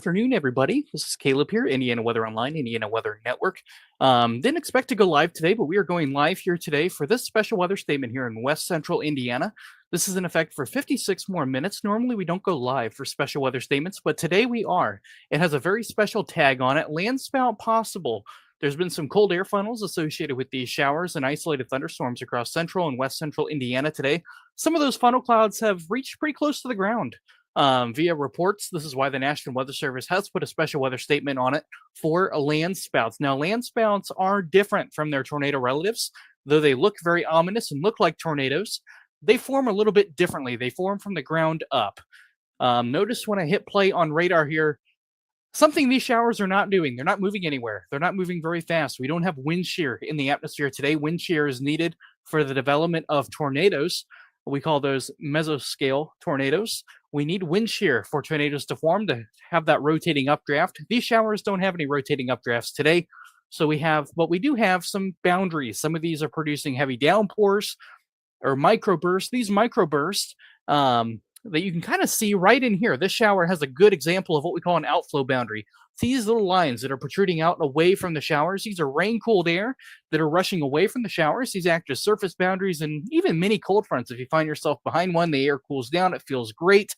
afternoon, everybody. This is Caleb here, Indiana Weather Online, Indiana Weather Network. Didn't expect to go live today, but we are going live here today for this special weather statement here in West Central Indiana. This is in effect for 56 more minutes. Normally, we don't go live for special weather statements, but today we are. It has a very special tag on it, landspout possible. There's been some cold air funnels associated with these showers and isolated thunderstorms across central and west central Indiana today. Some of those funnel clouds have reached pretty close to the ground. Via reports. This is why the National Weather Service has put a special weather statement on it for land spouts. Now, land spouts are different from their tornado relatives, though they look very ominous and look like tornadoes. They form a little bit differently. They form from the ground up. Notice when I hit play on radar here, something these showers are not doing. They're not moving anywhere. They're not moving very fast. We don't have wind shear in the atmosphere today. Wind shear is needed for the development of tornadoes. We call those mesoscale tornadoes. We need wind shear for tornadoes to form to have that rotating updraft. These showers don't have any rotating updrafts today. So we do have some boundaries. Some of these are producing heavy downpours or microbursts. These microbursts that you can kind of see right in here. This shower has a good example of what we call an outflow boundary. These little lines that are protruding out away from the showers, these are rain-cooled air that are rushing away from the showers. These act as surface boundaries and even mini cold fronts. If you find yourself behind one, the air cools down. It feels great.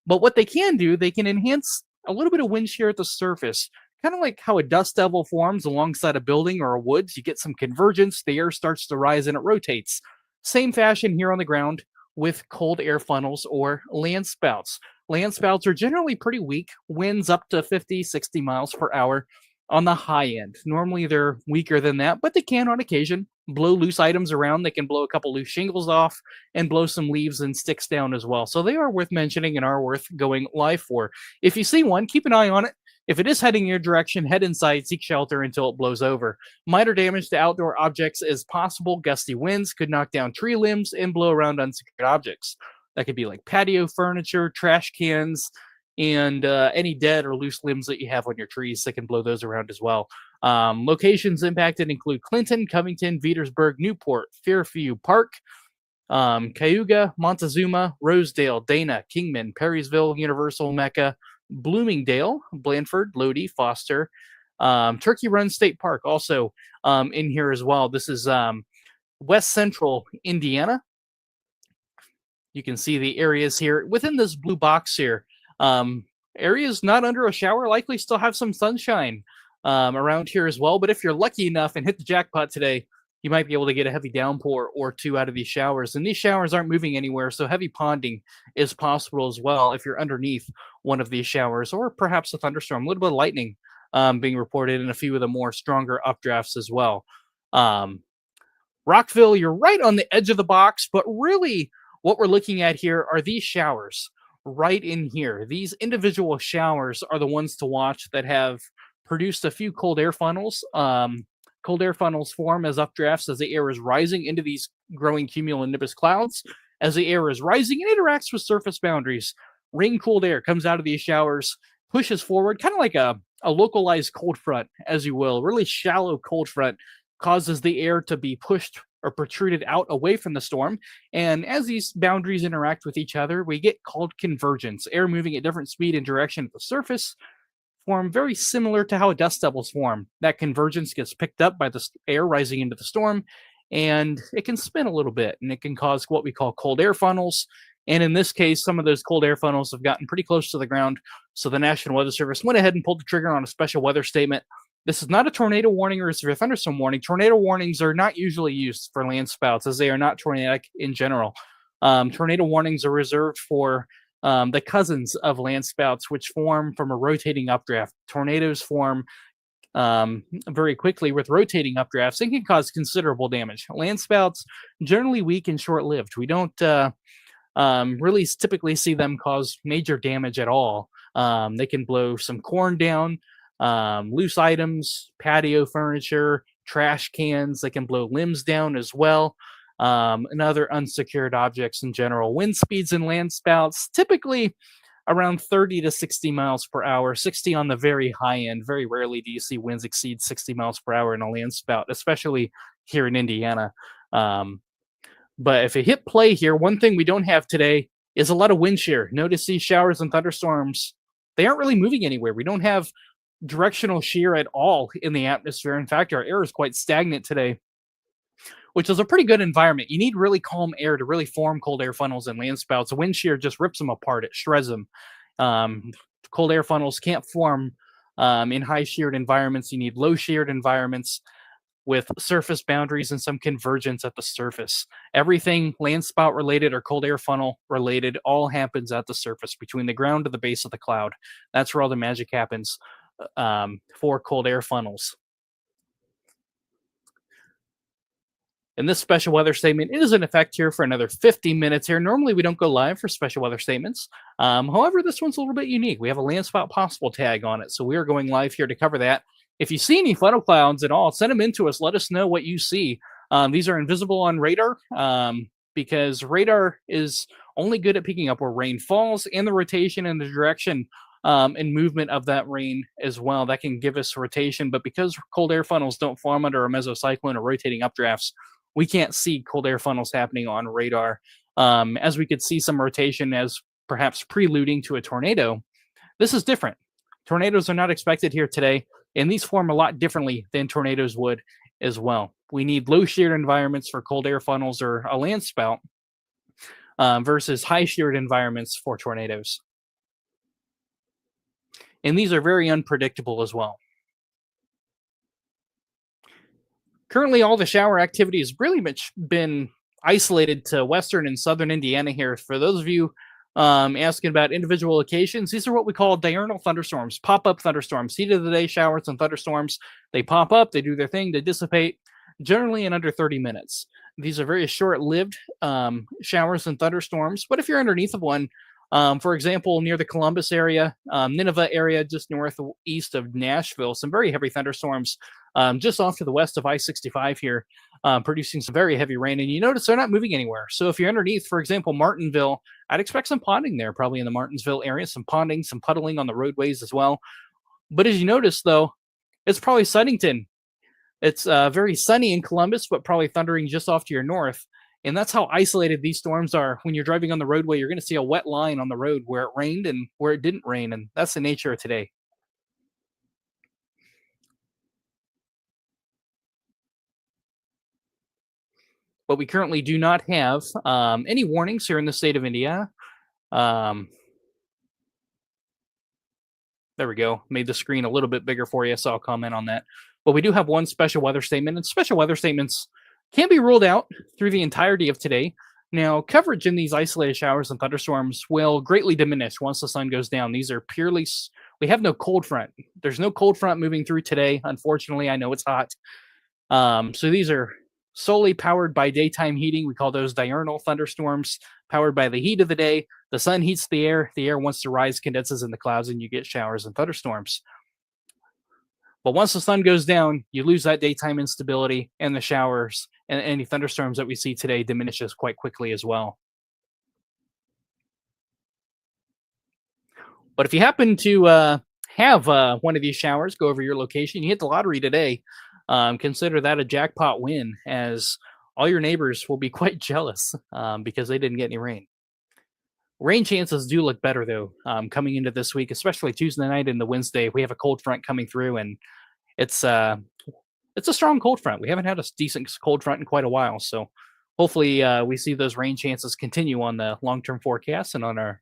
But what they can do, they can enhance a little bit of wind shear at the surface. Kind of like how a dust devil forms alongside a building or a woods. You get some convergence. The air starts to rise and it rotates. Same fashion here on the ground with cold air funnels or land spouts. Land spouts are generally pretty weak, winds up to 50, 60 miles per hour on the high end. Normally they're weaker than that, but they can on occasion blow loose items around. They can blow a couple loose shingles off and blow some leaves and sticks down as well. So they are worth mentioning and are worth going live for. If you see one, keep an eye on it. If it is heading your direction, head inside, seek shelter until it blows over. Minor damage to outdoor objects is possible. Gusty winds could knock down tree limbs and blow around unsecured objects. That could be like patio furniture, trash cans, and any dead or loose limbs that you have on your trees. They can blow those around as well. Locations impacted include Clinton, Covington, Veedersburg, Newport, Fairview Park, Cayuga, Montezuma, Rosedale, Dana, Kingman, Perrysville, Universal, Mecca, Bloomingdale, Blandford, Lodi, Foster, Turkey Run State Park also in here as well. This is West Central Indiana. You can see the areas here within this blue box here. Areas not under a shower likely still have some sunshine around here as well. But if you're lucky enough and hit the jackpot today, you might be able to get a heavy downpour or two out of these showers. And these showers aren't moving anywhere, so heavy ponding is possible as well if you're underneath one of these showers, or perhaps a thunderstorm. A little bit of lightning being reported in a few of the more stronger updrafts as well. Rockville, you're right on the edge of the box, but really what we're looking at here are these showers right in here. These individual showers are the ones to watch that have produced a few cold air funnels. Cold air funnels form as updrafts as the air is rising into these growing cumulonimbus clouds. As the air is rising, it interacts with surface boundaries. Rain-cooled air comes out of these showers, pushes forward, kind of like a localized cold front, as you will. Really shallow cold front causes the air to be pushed or protruded out away from the storm. And as these boundaries interact with each other, we get called convergence. Air moving at different speed and direction at the surface form very similar to how dust devils form. That convergence gets picked up by the air rising into the storm, and it can spin a little bit, and it can cause what we call cold air funnels. And in this case, some of those cold air funnels have gotten pretty close to the ground. So the National Weather Service went ahead and pulled the trigger on a special weather statement. This is not a tornado warning or a severe thunderstorm warning. Tornado warnings are not usually used for land spouts, as they are not tornadic in general. Tornado warnings are reserved for the cousins of land spouts, which form from a rotating updraft. Tornadoes form very quickly with rotating updrafts and can cause considerable damage. Land spouts generally weak and short-lived. We don't really typically see them cause major damage at all. They can blow some corn down, loose items, patio furniture, trash cans. They can blow limbs down as well, and other unsecured objects in general. Wind speeds in land spouts typically around 30 to 60 miles per hour, 60 on the very high end. Very rarely do you see winds exceed 60 miles per hour in a land spout, especially here in Indiana. But if you hit play here, one thing we don't have today is a lot of wind shear. Notice these showers and thunderstorms they aren't really moving anywhere. We don't have directional shear at all in the atmosphere. In fact, our air is quite stagnant today, which is a pretty good environment. You need really calm air to really form cold air funnels and land spouts. Wind shear just rips them apart, it shreds them. Um, Cold air funnels can't form in high sheared environments. You need low sheared environments with surface boundaries and some convergence at the surface. Everything land spout related or cold air funnel related all happens at the surface between the ground to the base of the cloud. That's where all the magic happens for cold air funnels. And this special weather statement is in effect here for another 50 minutes here. Normally, we don't go live for special weather statements. However, this one's a little bit unique. We have a land spout possible tag on it. So we are going live here to cover that. If you see any funnel clouds at all, send them in to us. Let us know what you see. These are invisible on radar because radar is only good at picking up where rain falls and the rotation and the direction and movement of that rain as well. That can give us rotation. But because cold air funnels don't form under a mesocyclone or rotating updrafts, we can't see cold air funnels happening on radar. As we could see some rotation as perhaps preluding to a tornado, this is different. Tornadoes are not expected here today, and these form a lot differently than tornadoes would as well. We need low sheared environments for cold air funnels or a land spout versus high sheared environments for tornadoes. And these are very unpredictable as well. Currently, all the shower activity has really much been isolated to western and southern Indiana here. For those of you asking about individual locations, these are what we call diurnal thunderstorms, pop-up thunderstorms, heat of the day showers and thunderstorms. They pop up, they do their thing, they dissipate, generally in under 30 minutes. These are very short-lived showers and thunderstorms, but if you're underneath of one, for example, near the Columbus area, Nineveh area, just northeast of Nashville, some very heavy thunderstorms just off to the west of I-65 here, producing some very heavy rain. And you notice they're not moving anywhere. So if you're underneath, for example, Martinville, I'd expect some ponding there, probably in the Martinsville area, some ponding, some puddling on the roadways as well. But as you notice, though, it's probably Sunnyton. It's very sunny in Columbus, but probably thundering just off to your north. And that's how isolated these storms are. When you're driving on the roadway, you're going to see a wet line on the road where it rained and where it didn't rain. And that's the nature of today. But we currently do not have any warnings here in the state of Indiana. There we go. Made the screen a little bit bigger for you, so I'll comment on that. But we do have one special weather statement, and special weather statements can be ruled out through the entirety of today. Now, coverage in these isolated showers and thunderstorms will greatly diminish once the sun goes down. These are purely, we have no cold front. There's no cold front moving through today. Unfortunately, I know it's hot. So these are solely powered by daytime heating. We call those diurnal thunderstorms, powered by the heat of the day. The sun heats the air wants to rise, condenses in the clouds, and you get showers and thunderstorms. But once the sun goes down, you lose that daytime instability, and the showers and any thunderstorms that we see today diminishes quite quickly as well. But if you happen to have one of these showers go over your location, you hit the lottery today, consider that a jackpot win, as all your neighbors will be quite jealous because they didn't get any rain. Rain chances do look better, though, coming into this week, especially Tuesday night and the Wednesday. We have a cold front coming through, and it's a strong cold front. We haven't had a decent cold front in quite a while, so hopefully we see those rain chances continue on the long-term forecast and on our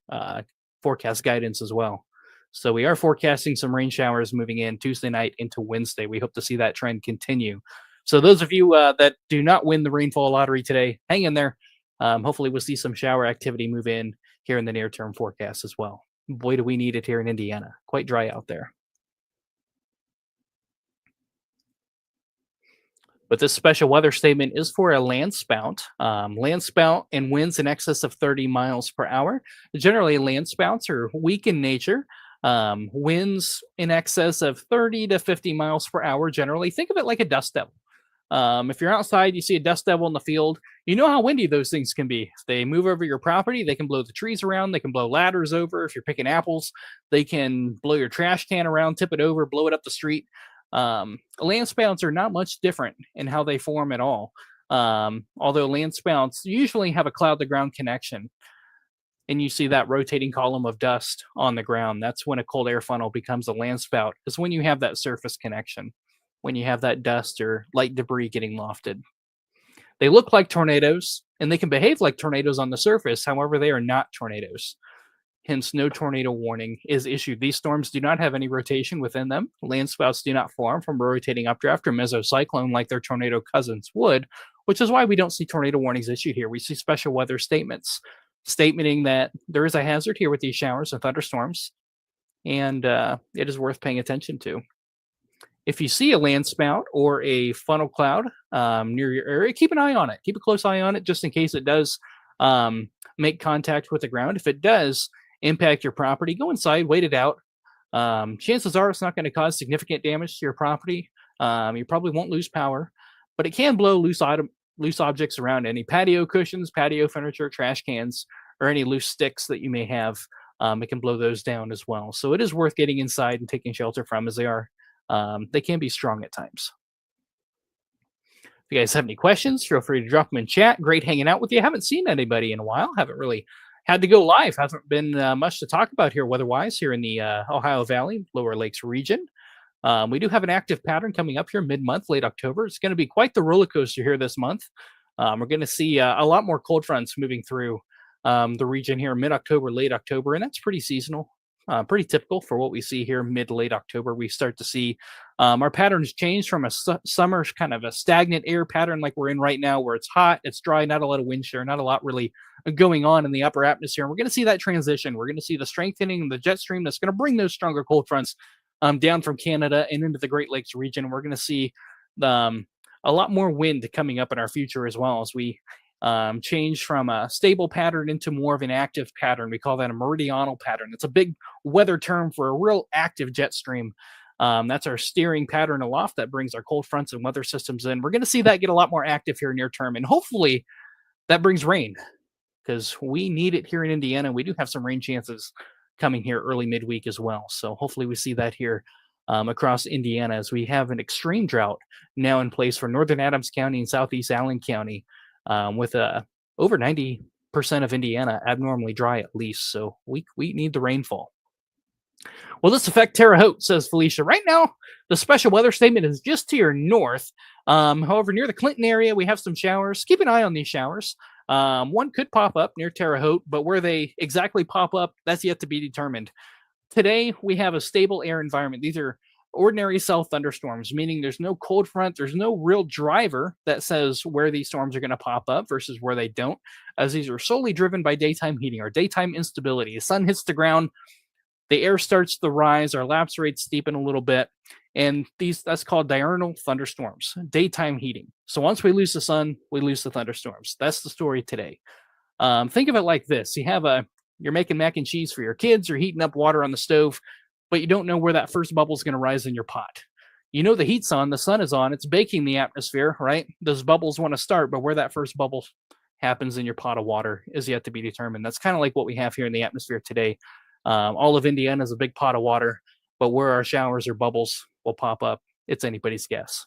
forecast guidance as well. So we are forecasting some rain showers moving in Tuesday night into Wednesday. We hope to see that trend continue. So those of you that do not win the rainfall lottery today, hang in there. Hopefully we'll see some shower activity move in here in the near-term forecast as well. Boy, do we need it here in Indiana. Quite dry out there. But this special weather statement is for a land spout. Land spout and winds in excess of 30 miles per hour. Generally, land spouts are weak in nature. Winds in excess of 30 to 50 miles per hour generally. Think of it like a dust devil. If you're outside, you see a dust devil in the field, you know how windy those things can be. If they move over your property, they can blow the trees around, they can blow ladders over. If you're picking apples, they can blow your trash can around, tip it over, blow it up the street. Land spouts are not much different in how they form at all. Although land spouts usually have a cloud to ground connection. and you see that rotating column of dust on the ground. That's when a cold air funnel becomes a land spout, is when you have that surface connection, when you have that dust or light debris getting lofted. They look like tornadoes and they can behave like tornadoes on the surface. However, they are not tornadoes. Hence, no tornado warning is issued. These storms do not have any rotation within them. Landspouts do not form from a rotating updraft or mesocyclone like their tornado cousins would, which is why we don't see tornado warnings issued here. We see special weather statements, stating that there is a hazard here with these showers and thunderstorms, and it is worth paying attention to. If you see a land spout or a funnel cloud near your area, keep an eye on it. Keep a close eye on it just in case it does make contact with the ground. If it does impact your property, go inside, wait it out. Chances are it's not going to cause significant damage to your property. You probably won't lose power, but it can blow loose objects around, any patio cushions, patio furniture, trash cans, or any loose sticks that you may have. It can blow those down as well. So it is worth getting inside and taking shelter from, as they can be strong at times. If you guys have any questions, feel free to drop them in chat. Great hanging out with you. Haven't seen anybody in a while. Haven't really had to go live. Hasn't been much to talk about here weather-wise here in the Ohio Valley, Lower Lakes region. We do have an active pattern coming up here mid-month, late October. It's going to be quite the roller coaster here this month. We're going to see a lot more cold fronts moving through the region here mid-October, late October, and that's pretty seasonal. Pretty typical for what we see here mid-late October. We start to see our patterns change from a summer kind of a stagnant air pattern like we're in right now, where it's hot, it's dry, not a lot of wind shear, not a lot really going on in the upper atmosphere. And we're going to see that transition. We're going to see the strengthening of the jet stream that's going to bring those stronger cold fronts down from Canada and into the Great Lakes region. We're going to see a lot more wind coming up in our future as well, as we change from a stable pattern into more of an active pattern. We call that a meridional pattern. It's a big weather term for a real active jet stream. That's our steering pattern aloft that brings our cold fronts and weather systems in. We're going to see that get a lot more active here near term, and hopefully that brings rain, because we need it here in Indiana. We do have some rain chances coming here early midweek as well. So hopefully we see that here across Indiana, as we have an extreme drought now in place for northern Adams County and southeast Allen County. With over 90% of Indiana abnormally dry at least. So we need the rainfall. Will this affect Terre Haute, says Felicia. Right now, the special weather statement is just to your north. However, near the Clinton area, we have some showers. Keep an eye on these showers. One could pop up near Terre Haute, but where they exactly pop up, that's yet to be determined. Today, we have a stable air environment. These are ordinary cell thunderstorms, meaning there's no cold front, there's no real driver that says where these storms are going to pop up versus where they don't, as these are solely driven by daytime heating or daytime instability. The sun hits the ground, the air starts to rise, our lapse rates steepen a little bit, and that's called diurnal thunderstorms, daytime heating. So once we lose the sun, we lose the thunderstorms. That's the story today. Think of it like this. You're making mac and cheese for your kids, you're heating up water on the stove, but you don't know where that first bubble is going to rise in your pot. You know the heat's on, the sun is on, it's baking the atmosphere, right? Those bubbles want to start, but where that first bubble happens in your pot of water is yet to be determined. That's kind of like what we have here in the atmosphere today. All of Indiana is a big pot of water, but where our showers or bubbles will pop up, it's anybody's guess.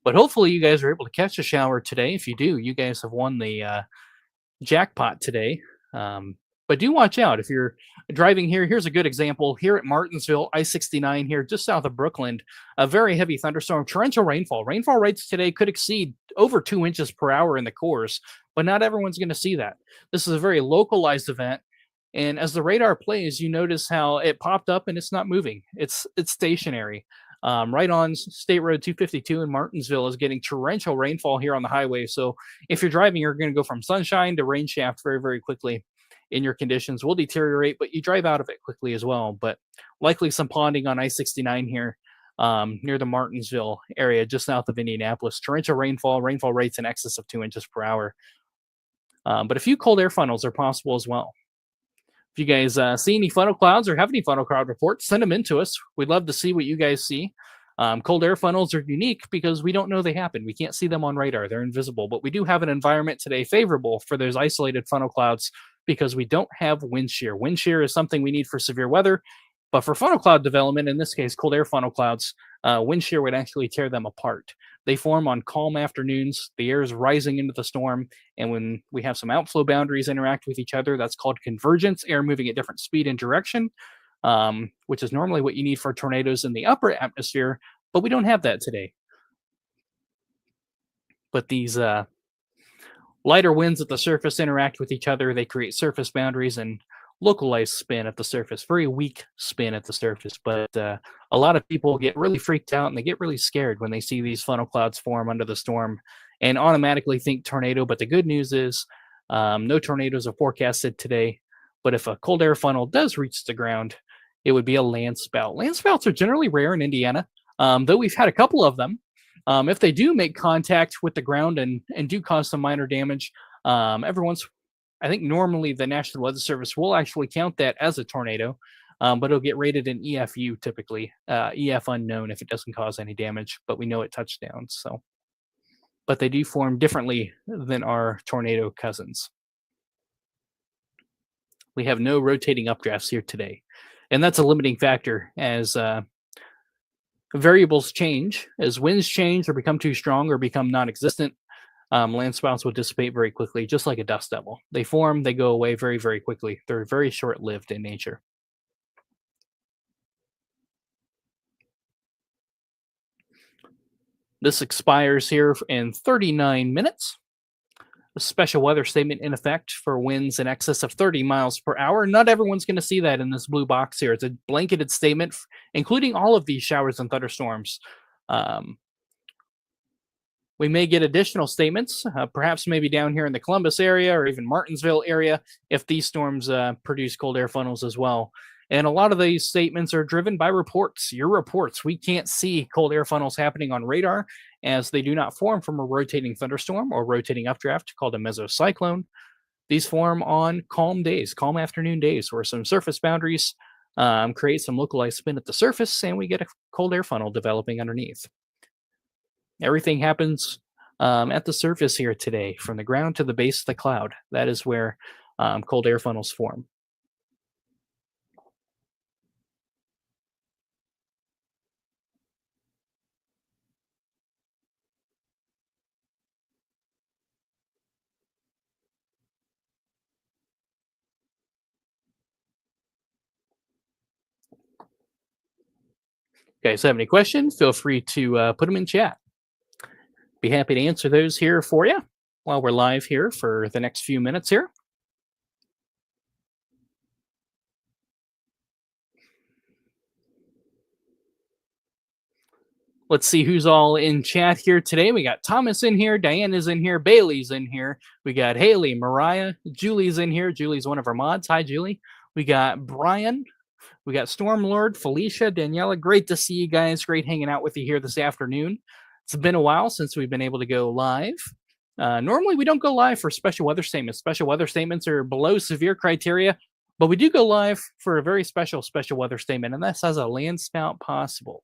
But hopefully you guys are able to catch a shower today. If you do, you guys have won the jackpot today. But do watch out if you're driving here. Here's a good example here at Martinsville, I-69 here, just south of Brooklyn. A very heavy thunderstorm, torrential rainfall. Rainfall rates today could exceed over 2 inches per hour in the cores, but not everyone's going to see that. This is a very localized event. And as the radar plays, you notice how it popped up and it's not moving. It's stationary. Right on State Road 252 in Martinsville is getting torrential rainfall here on the highway. So if you're driving, you're going to go from sunshine to rain shaft very, very quickly. In your conditions will deteriorate, but you drive out of it quickly as well. But likely some ponding on I-69 here near the Martinsville area, just south of Indianapolis. Torrential rainfall rates in excess of 2 inches per hour. But a few cold air funnels are possible as well. If you guys see any funnel clouds or have any funnel cloud reports, send them in to us. We'd love to see what you guys see. Cold air funnels are unique because we don't know they happen. We can't see them on radar. They're invisible. But we do have an environment today favorable for those isolated funnel clouds because we don't have wind shear. Wind shear is something we need for severe weather. But for funnel cloud development, in this case, cold air funnel clouds, wind shear would actually tear them apart. They form on calm afternoons. The air is rising into the storm. And when we have some outflow boundaries interact with each other, that's called convergence, air moving at different speed and direction, which is normally what you need for tornadoes in the upper atmosphere. But we don't have that today. But these lighter winds at the surface interact with each other. They create surface boundaries and localized spin at the surface, very weak spin at the surface. But a lot of people get really freaked out and they get really scared when they see these funnel clouds form under the storm and automatically think tornado. But the good news is no tornadoes are forecasted today. But if a cold air funnel does reach the ground, it would be a land spout. Land spouts are generally rare in Indiana, though we've had a couple of them. If they do make contact with the ground and do cause some minor damage, every once, I think normally the National Weather Service will actually count that as a tornado, but it'll get rated an EFU typically, EF unknown if it doesn't cause any damage, but we know it touched down. So, but they do form differently than our tornado cousins. We have no rotating updrafts here today, and that's a limiting factor as variables change, as winds change or become too strong or become non-existent. Land spouts will dissipate very quickly, just like a dust devil. They form, they go away very, very quickly. They're very short-lived in nature. This expires here in 39 minutes. A special weather statement in effect for winds in excess of 30 miles per hour. Not everyone's going to see that in this blue box here. It's a blanketed statement, including all of these showers and thunderstorms. We may get additional statements, perhaps maybe down here in the Columbus area or even Martinsville area, if these storms produce cold air funnels as well. And a lot of these statements are driven by reports, your reports. We can't see cold air funnels happening on radar as they do not form from a rotating thunderstorm or rotating updraft called a mesocyclone. These form on calm days, calm afternoon days, where some surface boundaries create some localized spin at the surface, and we get a cold air funnel developing underneath. Everything happens at the surface here today, from the ground to the base of the cloud. That is where cold air funnels form. Guys, have any questions? Feel free to put them in chat. Be happy to answer those here for you while we're live here for the next few minutes here. Let's see who's all in chat here today. We got Thomas in here, Diana's in here, Bailey's in here. We got Haley, Mariah, Julie's in here. Julie's one of our mods. Hi, Julie. We got Brian. We got Stormlord, Felicia, Daniela. Great to see you guys. Great hanging out with you here this afternoon. It's been a while since we've been able to go live. Normally, we don't go live for special weather statements. Special weather statements are below severe criteria, but we do go live for a very special weather statement, and this has a land spout possible.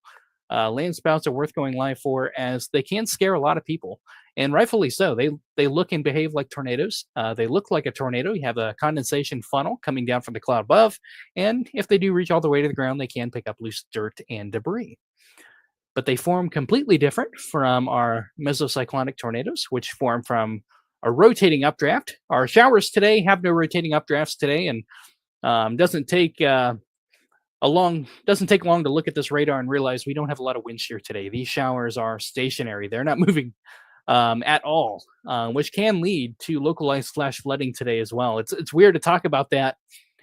Land spouts are worth going live for as they can scare a lot of people, and rightfully so. They look and behave like tornadoes. They look like a tornado. You have a condensation funnel coming down from the cloud above, and if they do reach all the way to the ground, they can pick up loose dirt and debris. But they form completely different from our mesocyclonic tornadoes, which form from a rotating updraft. Our showers today have no rotating updrafts today, and doesn't take long to look at this radar and realize we don't have a lot of wind shear today. These showers are stationary; they're not moving at all, which can lead to localized flash flooding today as well. It's weird to talk about that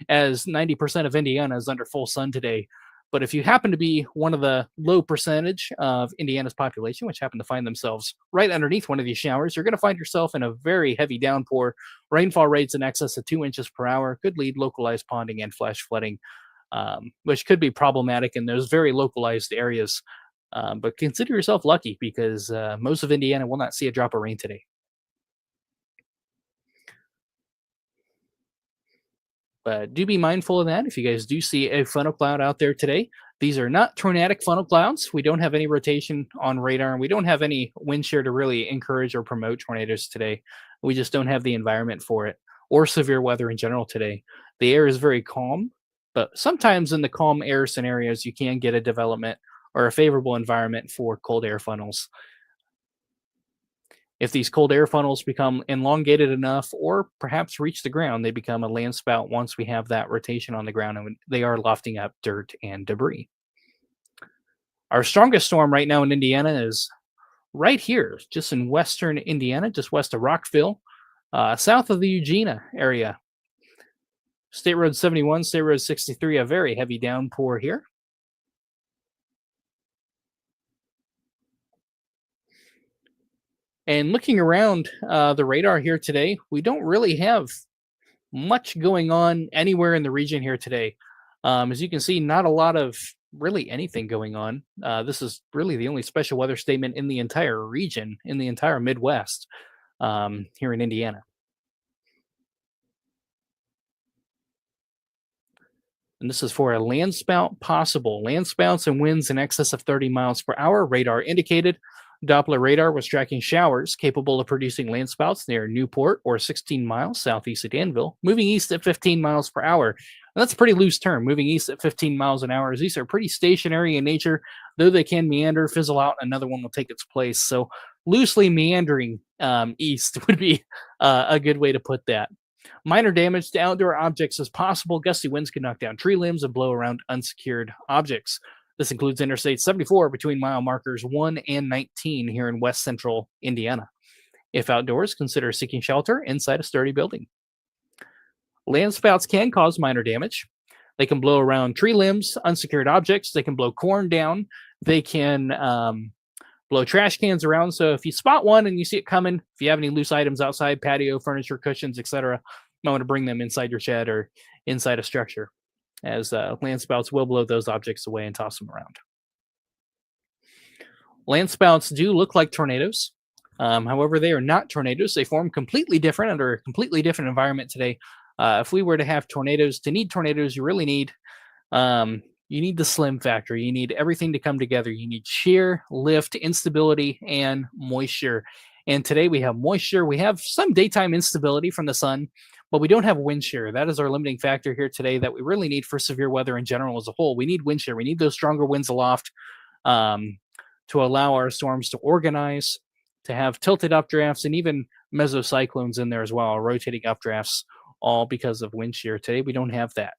as 90% of Indiana is under full sun today. But if you happen to be one of the low percentage of Indiana's population, which happen to find themselves right underneath one of these showers, you're going to find yourself in a very heavy downpour. Rainfall rates in excess of 2 inches per hour could lead localized ponding and flash flooding, which could be problematic in those very localized areas. But consider yourself lucky because most of Indiana will not see a drop of rain today. But do be mindful of that. If you guys do see a funnel cloud out there today, these are not tornadic funnel clouds. We don't have any rotation on radar, and we don't have any wind shear to really encourage or promote tornadoes today. We just don't have the environment for it or severe weather in general today. The air is very calm, but sometimes in the calm air scenarios, you can get a development or a favorable environment for cold air funnels. If these cold air funnels become elongated enough or perhaps reach the ground, they become a land spout once we have that rotation on the ground and they are lofting up dirt and debris. Our strongest storm right now in Indiana is right here, just in western Indiana, just west of Rockville, south of the Eugene area. State Road 71, State Road 63, a very heavy downpour here. And looking around the radar here today, we don't really have much going on anywhere in the region here today. As you can see, not a lot of really anything going on. This is really the only special weather statement in the entire region, in the entire Midwest, here in Indiana. And this is for a land spout possible. Land spouts and winds in excess of 30 miles per hour, radar indicated. Doppler radar was tracking showers capable of producing land spouts near Newport or 16 miles southeast of Danville, moving east at 15 miles per hour. And that's a pretty loose term, moving east at 15 miles an hour. As these are pretty stationary in nature, though they can meander, fizzle out, and another one will take its place. So loosely meandering east would be a good way to put that. Minor damage to outdoor objects is possible. Gusty winds can knock down tree limbs and blow around unsecured objects. This includes Interstate 74 between mile markers 1 and 19 here in west central Indiana. If outdoors, consider seeking shelter inside a sturdy building. Land spouts can cause minor damage. They can blow around tree limbs, unsecured objects. They can blow corn down. They can blow trash cans around. So if you spot one and you see it coming, if you have any loose items outside, patio, furniture, cushions, etc., you might want to bring them inside your shed or inside a structure, as land spouts will blow those objects away and toss them around. Land spouts do look like tornadoes. However, they are not tornadoes. They form completely different under a completely different environment today. If we were to have tornadoes, to need tornadoes, you really need the slim factor. You need everything to come together. You need shear, lift, instability, and moisture. And today we have moisture. We have some daytime instability from the sun, but we don't have wind shear. That is our limiting factor here today that we really need for severe weather in general as a whole. We need wind shear. We need those stronger winds aloft to allow our storms to organize, to have tilted updrafts, and even mesocyclones in there as well, rotating updrafts, all because of wind shear. Today we don't have that.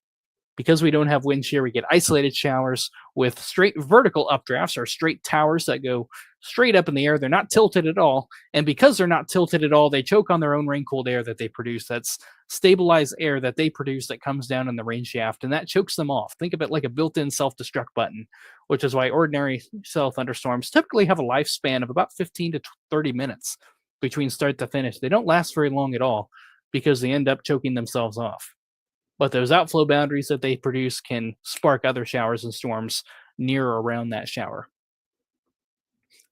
Because we don't have wind shear, we get isolated showers with straight vertical updrafts or straight towers that go straight up in the air. They're not tilted at all. And because they're not tilted at all, they choke on their own rain-cooled air that they produce. That's stabilized air that they produce that comes down in the rain shaft, and that chokes them off. Think of it like a built-in self-destruct button, which is why ordinary cell thunderstorms typically have a lifespan of about 15 to 30 minutes between start to finish. They don't last very long at all because they end up choking themselves off. But those outflow boundaries that they produce can spark other showers and storms near or around that shower.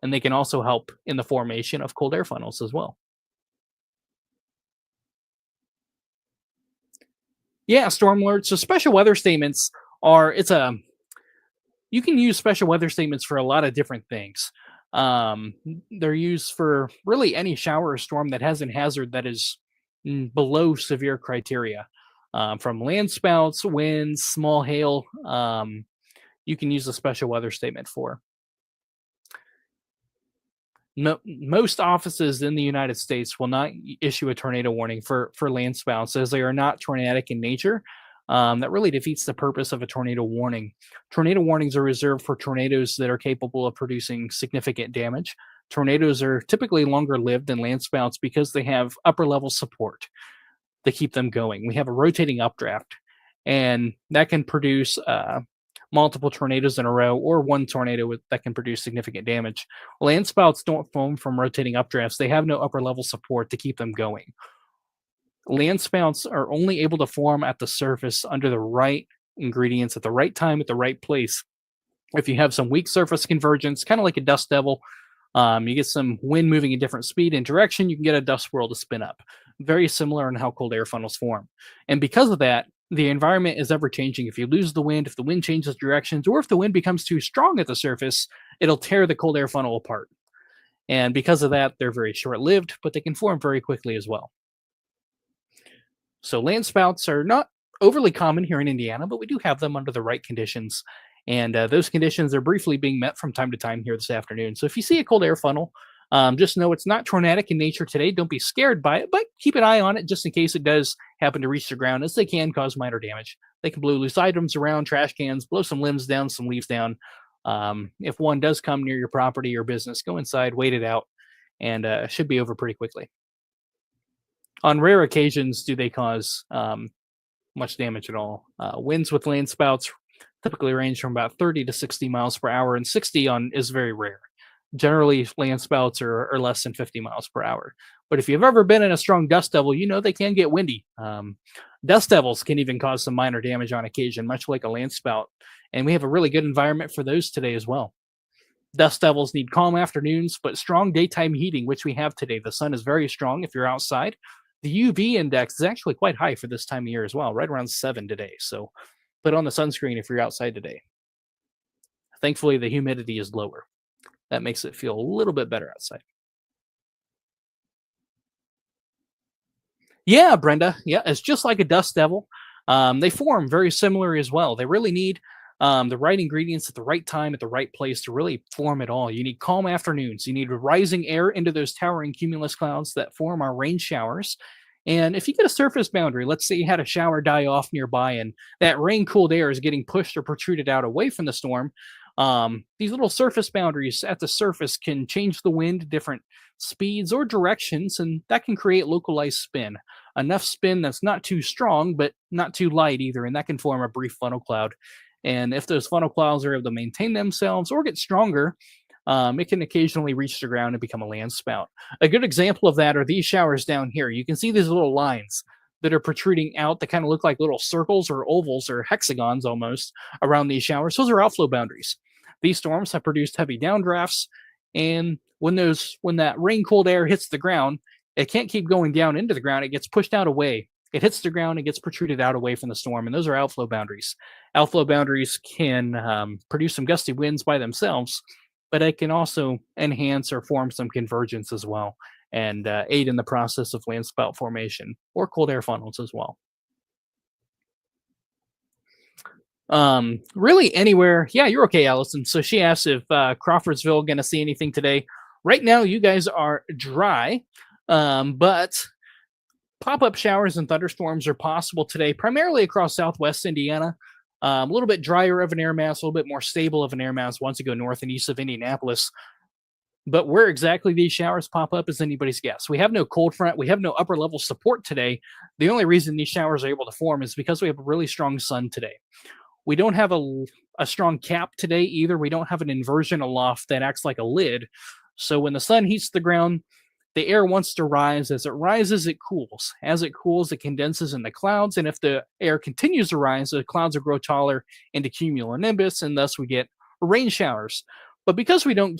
And they can also help in the formation of cold air funnels as well. Yeah, storm alerts. So special weather statements you can use special weather statements for a lot of different things. They're used for really any shower or storm that has a hazard that is below severe criteria. From land spouts, winds, small hail, you can use a special weather statement for. Most offices in the United States will not issue a tornado warning for land spouts, as they are not tornadic in nature. That really defeats the purpose of a tornado warning. Tornado warnings are reserved for tornadoes that are capable of producing significant damage. Tornadoes are typically longer lived than land spouts because they have upper level support to keep them going. We have a rotating updraft, and that can produce multiple tornadoes in a row, or one tornado that can produce significant damage. Land spouts don't form from rotating updrafts. They have no upper level support to keep them going. Land spouts are only able to form at the surface under the right ingredients at the right time at the right place. If you have some weak surface convergence, kind of like a dust devil, you get some wind moving at different speed and direction, you can get a dust swirl to spin up. Very similar in how cold air funnels form. And because of that, the environment is ever changing. If you lose the wind, if the wind changes directions, or if the wind becomes too strong at the surface, it'll tear the cold air funnel apart. And because of that, they're very short-lived, but they can form very quickly as well. So land spouts are not overly common here in Indiana, but we do have them under the right conditions. And those conditions are briefly being met from time to time here this afternoon. So if you see a cold air funnel, just know it's not tornadic in nature today. Don't be scared by it, but keep an eye on it just in case it does happen to reach the ground, as they can cause minor damage. They can blow loose items around, trash cans, blow some limbs down, some leaves down. If one does come near your property or business, go inside, wait it out, and it should be over pretty quickly. On rare occasions, do they cause much damage at all. Winds with land spouts typically range from about 30 to 60 miles per hour, and 60 on is very rare. Generally, land spouts are less than 50 miles per hour. But if you've ever been in a strong dust devil, you know they can get windy. Dust devils can even cause some minor damage on occasion, much like a land spout. And we have a really good environment for those today as well. Dust devils need calm afternoons, but strong daytime heating, which we have today. The sun is very strong if you're outside. The UV index is actually quite high for this time of year as well, right around 7 today. So put on the sunscreen if you're outside today. Thankfully, the humidity is lower. That makes it feel a little bit better outside. Yeah, Brenda. Yeah, it's just like a dust devil. They form very similar as well. They really need the right ingredients at the right time at the right place to really form it all. You need calm afternoons. You need rising air into those towering cumulus clouds that form our rain showers. And if you get a surface boundary, let's say you had a shower die off nearby and that rain cooled air is getting pushed or protruded out away from the storm, these little surface boundaries at the surface can change the wind to different speeds or directions, and that can create localized spin. Enough spin that's not too strong, but not too light either, and that can form a brief funnel cloud. And if those funnel clouds are able to maintain themselves or get stronger, it can occasionally reach the ground and become a land spout. A good example of that are these showers down here. You can see these little lines that are protruding out that kind of look like little circles or ovals or hexagons almost around these showers. Those are outflow boundaries. These storms have produced heavy downdrafts, and when that rain cooled air hits the ground, it can't keep going down into the ground. It gets pushed out away. It hits the ground and gets protruded out away from the storm, and those are outflow boundaries. Outflow boundaries can produce some gusty winds by themselves, but it can also enhance or form some convergence as well and aid in the process of land spout formation or cold air funnels as well. Really anywhere. Yeah, you're okay, Allison. So she asked if Crawfordsville going to see anything today. Right now, you guys are dry, but pop-up showers and thunderstorms are possible today, primarily across southwest Indiana. A little bit drier of an air mass, a little bit more stable of an air mass once you go north and east of Indianapolis. But where exactly these showers pop up is anybody's guess. We have no cold front. We have no upper level support today. The only reason these showers are able to form is because we have a really strong sun today. We don't have a strong cap today either. We don't have an inversion aloft that acts like a lid. So when the sun heats the ground, the air wants to rise. As it rises, it cools. As it cools, it condenses in the clouds. And if the air continues to rise, the clouds will grow taller into cumulonimbus, and thus we get rain showers. But because we don't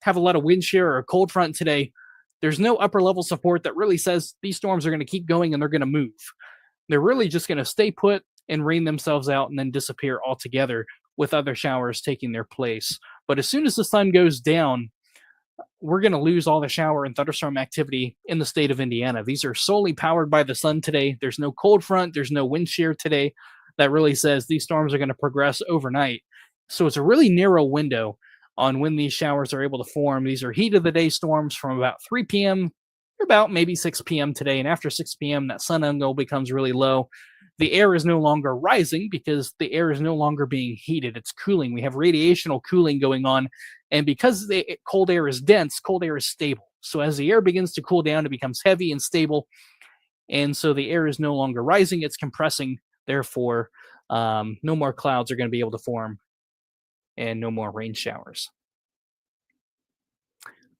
have a lot of wind shear or a cold front today, there's no upper level support that really says these storms are going to keep going and they're going to move. They're really just going to stay put and rain themselves out and then disappear altogether with other showers taking their place. But as soon as the sun goes down, we're going to lose all the shower and thunderstorm activity in the state of Indiana. These are solely powered by the sun today. There's no cold front. There's no wind shear today that really says these storms are going to progress overnight. So it's a really narrow window on when these showers are able to form. These are heat of the day storms from about 3 p.m. to about maybe 6 p.m. today. And after 6 p.m., that sun angle becomes really low. The air is no longer rising because the air is no longer being heated. It's cooling. We have radiational cooling going on. And because the cold air is dense, cold air is stable. So as the air begins to cool down, it becomes heavy and stable. And so the air is no longer rising, it's compressing. Therefore, no more clouds are going to be able to form and no more rain showers.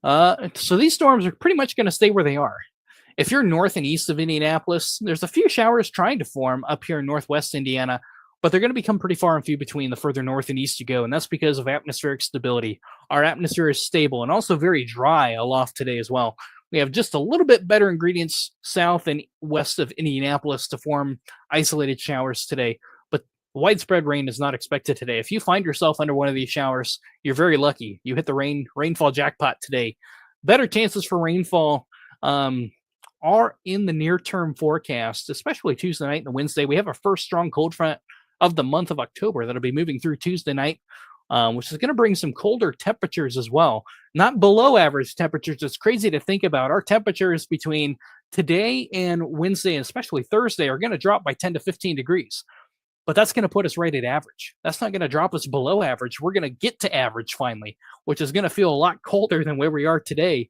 So these storms are pretty much going to stay where they are. If you're north and east of Indianapolis, there's a few showers trying to form up here in northwest Indiana, but they're going to become pretty far and few between the further north and east you go, and that's because of atmospheric stability. Our atmosphere is stable and also very dry aloft today as well. We have just a little bit better ingredients south and west of Indianapolis to form isolated showers today, but widespread rain is not expected today. If you find yourself under one of these showers, you're very lucky. You hit the rainfall jackpot today. Better chances for rainfall are in the near-term forecast, especially Tuesday night and Wednesday. We have our first strong cold front of the month of October that'll be moving through Tuesday night, which is going to bring some colder temperatures as well. Not below average temperatures. It's crazy to think about. Our temperatures between today and Wednesday, and especially Thursday, are going to drop by 10 to 15 degrees. But that's going to put us right at average. That's not going to drop us below average. We're going to get to average finally, which is going to feel a lot colder than where we are today,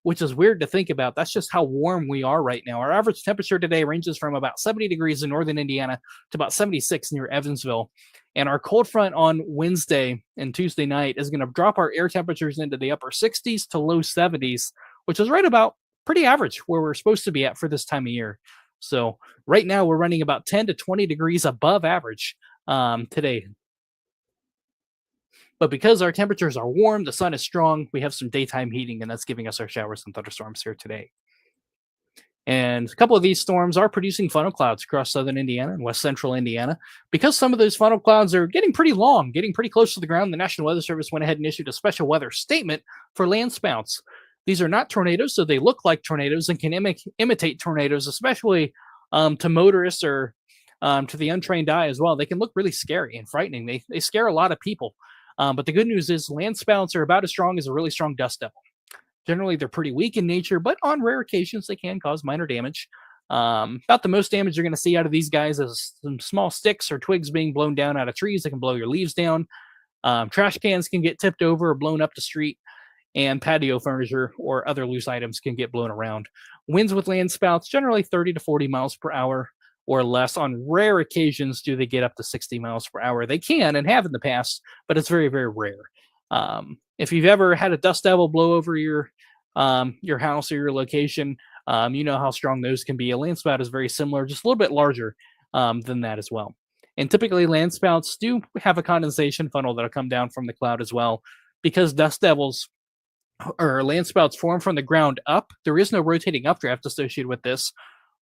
which is weird to think about. That's just how warm we are right now. Our average temperature today ranges from about 70 degrees in northern Indiana to about 76 near Evansville. And our cold front on Wednesday and Tuesday night is going to drop our air temperatures into the upper 60s to low 70s, which is right about pretty average where we're supposed to be at for this time of year. So right now we're running about 10 to 20 degrees above average today. But because our temperatures are warm, the sun is strong, we have some daytime heating, and that's giving us our showers and thunderstorms here today. And a couple of these storms are producing funnel clouds across southern Indiana and west central Indiana. Because some of those funnel clouds are getting pretty long, getting pretty close to the ground, the National Weather Service went ahead and issued a special weather statement for land spouts. These are not tornadoes, so they look like tornadoes and can imitate tornadoes, especially to motorists or to the untrained eye as well. They can look really scary and frightening. They scare a lot of people. But the good news is land spouts are about as strong as a really strong dust devil. Generally, they're pretty weak in nature, but on rare occasions, they can cause minor damage. About the most damage you're going to see out of these guys is some small sticks or twigs being blown down out of trees that can blow your leaves down. Trash cans can get tipped over or blown up the street, and patio furniture or other loose items can get blown around. Winds with land spouts, generally 30 to 40 miles per hour or less. On rare occasions do they get up to 60 miles per hour. They can and have in the past, but it's very, very rare. If you've ever had a dust devil blow over your house or your location, you know how strong those can be. A land spout is very similar, just a little bit larger than that as well. And typically land spouts do have a condensation funnel that'll come down from the cloud as well. Because dust devils or land spouts form from the ground up, there is no rotating updraft associated with this.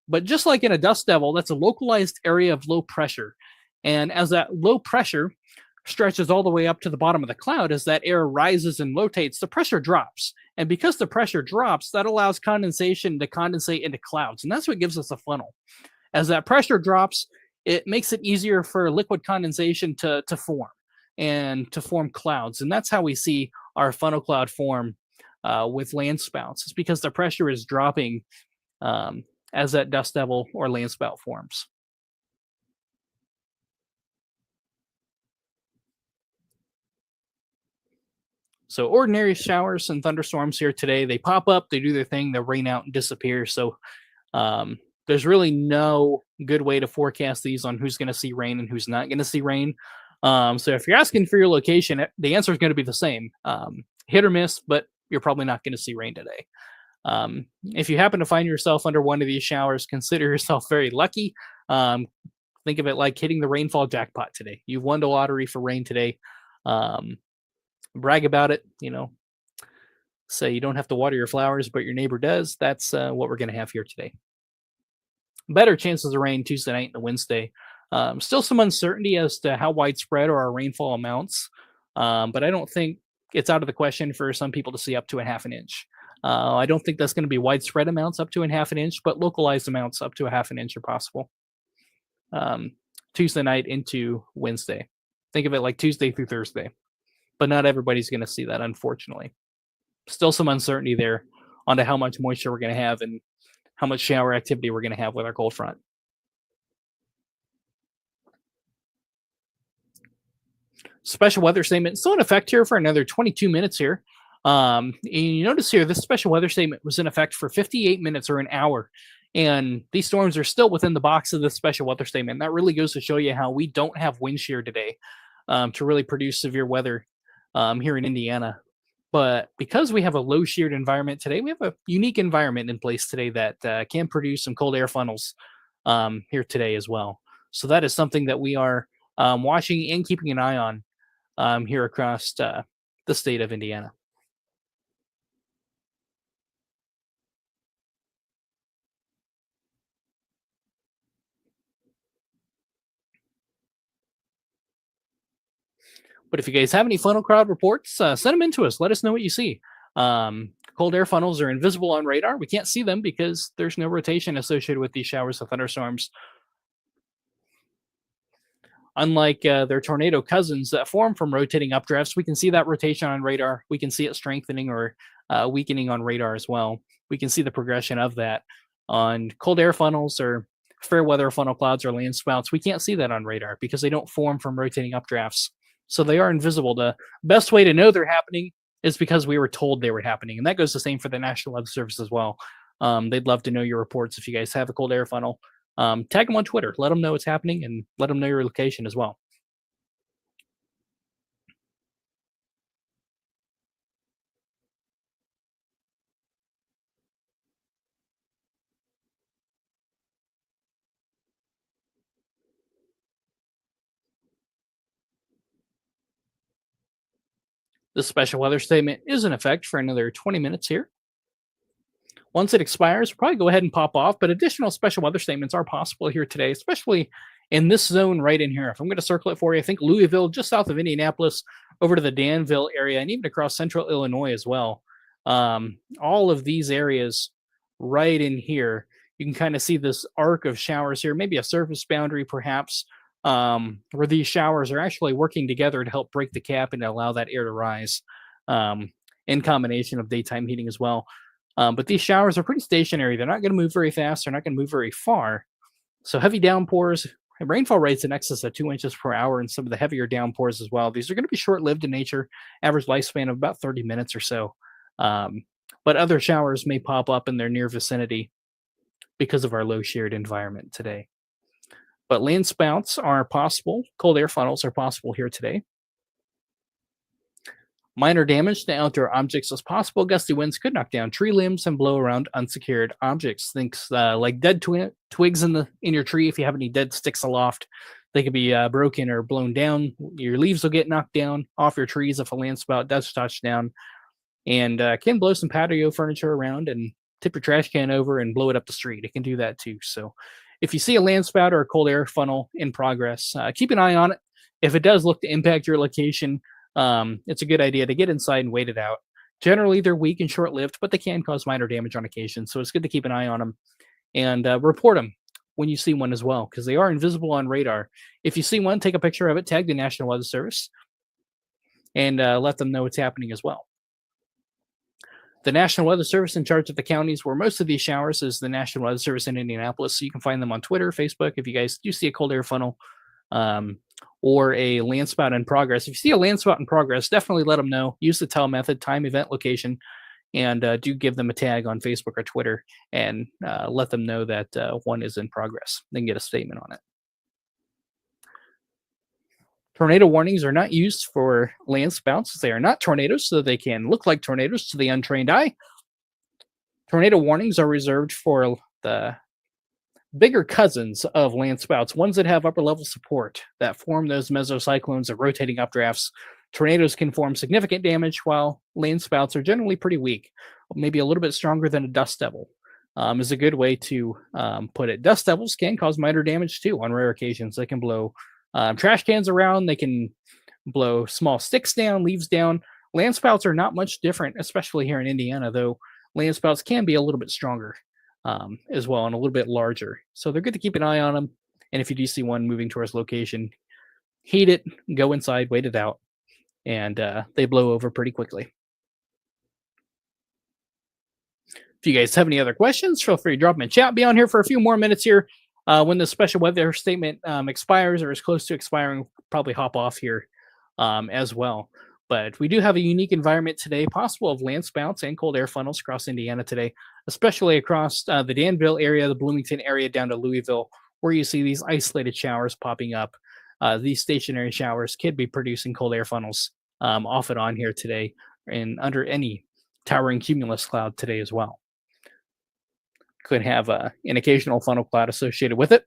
But just like in a dust devil, that's a localized area of low pressure. And as that low pressure stretches all the way up to the bottom of the cloud, as that air rises and rotates, the pressure drops. And because the pressure drops, that allows condensation to condensate into clouds. And that's what gives us a funnel. As that pressure drops, it makes it easier for liquid condensation to form and to form clouds. And that's how we see our funnel cloud form with land spouts. It's because the pressure is dropping as that dust devil or land spout forms. So ordinary showers and thunderstorms here today, they pop up, they do their thing, they rain out and disappear. So there's really no good way to forecast these on who's going to see rain and who's not going to see rain. So if you're asking for your location, the answer is going to be the same. Hit or miss, but you're probably not going to see rain today. If you happen to find yourself under one of these showers, consider yourself very lucky. Think of it like hitting the rainfall jackpot today. You've won the lottery for rain today. Brag about it, say you don't have to water your flowers, but your neighbor does. That's what we're going to have here today. Better chances of rain Tuesday night and Wednesday. Still some uncertainty as to how widespread are our rainfall amounts, but I don't think it's out of the question for some people to see up to a half an inch. I don't think that's going to be widespread amounts up to a half an inch, but localized amounts up to a half an inch are possible. Tuesday night into Wednesday. Think of it like Tuesday through Thursday. But not everybody's going to see that, unfortunately. Still some uncertainty there onto how much moisture we're going to have and how much shower activity we're going to have with our cold front. Special weather statement still in effect here for another 22 minutes here. And you notice here, this special weather statement was in effect for 58 minutes or an hour. And these storms are still within the box of this special weather statement. That really goes to show you how we don't have wind shear today to really produce severe weather here in Indiana. But because we have a low sheared environment today, we have a unique environment in place today that can produce some cold air funnels here today as well. So that is something that we are watching and keeping an eye on here across the state of Indiana. But if you guys have any funnel cloud reports, send them in to us. Let us know what you see. Cold air funnels are invisible on radar. We can't see them because there's no rotation associated with these showers of thunderstorms. Unlike their tornado cousins that form from rotating updrafts, we can see that rotation on radar. We can see it strengthening or weakening on radar as well. We can see the progression of that on cold air funnels or fair weather funnel clouds or land spouts. We can't see that on radar because they don't form from rotating updrafts. So they are invisible. The best way to know they're happening is because we were told they were happening. And that goes the same for the National Weather Service as well. They'd love to know your reports if you guys have a cold air funnel. Tag them on Twitter. Let them know what's happening and let them know your location as well. The special weather statement is in effect for another 20 minutes here. Once it expires, we'll probably go ahead and pop off, but additional special weather statements are possible here today, especially in this zone right in here. If I'm going to circle it for you, I think Louisville, just south of Indianapolis, over to the Danville area, and even across central Illinois as well. All of these areas right in here, you can kind of see this arc of showers here, maybe a surface boundary perhaps, where these showers are actually working together to help break the cap and allow that air to rise in combination of daytime heating as well. But these showers are pretty stationary. They're not going to move very fast. They're not going to move very far. So heavy downpours, rainfall rates in excess of 2 inches per hour, and some of the heavier downpours as well. These are going to be short-lived in nature, average lifespan of about 30 minutes or so. But other showers may pop up in their near vicinity because of our low sheared environment today. But land spouts are possible. Cold air funnels are possible here today. Minor damage to outdoor objects is possible. Gusty winds could knock down tree limbs and blow around unsecured objects. Things like dead twigs in your tree. If you have any dead sticks aloft, they could be broken or blown down. Your leaves will get knocked down off your trees if a land spout does touch down, and can blow some patio furniture around and tip your trash can over and blow it up the street. It can do that too. So if you see a land spout or a cold air funnel in progress, keep an eye on it. If it does look to impact your location, it's a good idea to get inside and wait it out. Generally, they're weak and short-lived, but they can cause minor damage on occasion. So it's good to keep an eye on them and report them when you see one as well, because they are invisible on radar. If you see one, take a picture of it, tag the National Weather Service, and let them know what's happening as well. The National Weather Service in charge of the counties where most of these showers is the National Weather Service in Indianapolis. So you can find them on Twitter, Facebook. If you guys do see a cold air funnel, or a land spout in progress. If you see a land spout in progress, definitely let them know. Use the tell method, time, event, location, and do give them a tag on Facebook or Twitter and let them know that one is in progress. They can get a statement on it. Tornado warnings are not used for land spouts. They are not tornadoes, so they can look like tornadoes to the untrained eye. Tornado warnings are reserved for the bigger cousins of land spouts, ones that have upper level support that form those mesocyclones of rotating updrafts. Tornadoes can form significant damage, while land spouts are generally pretty weak, maybe a little bit stronger than a dust devil. Is a good way to put it. Dust devils can cause minor damage too on rare occasions. They can blow trash cans around, they can blow small sticks down, leaves down. Land spouts are not much different, especially here in Indiana, though land spouts can be a little bit stronger as well and a little bit larger. So they're good to keep an eye on them. And if you do see one moving towards location, heat it, go inside, wait it out, and they blow over pretty quickly. If you guys have any other questions, feel free to drop them in chat. Be on here for a few more minutes here. When the special weather statement expires or is close to expiring, probably hop off here as well. But we do have a unique environment today, possible of land spouts and cold air funnels across Indiana today, especially across the Danville area, the Bloomington area down to Louisville, where you see these isolated showers popping up. These stationary showers could be producing cold air funnels off and on here today and under any towering cumulus cloud today as well. Could have an occasional funnel cloud associated with it.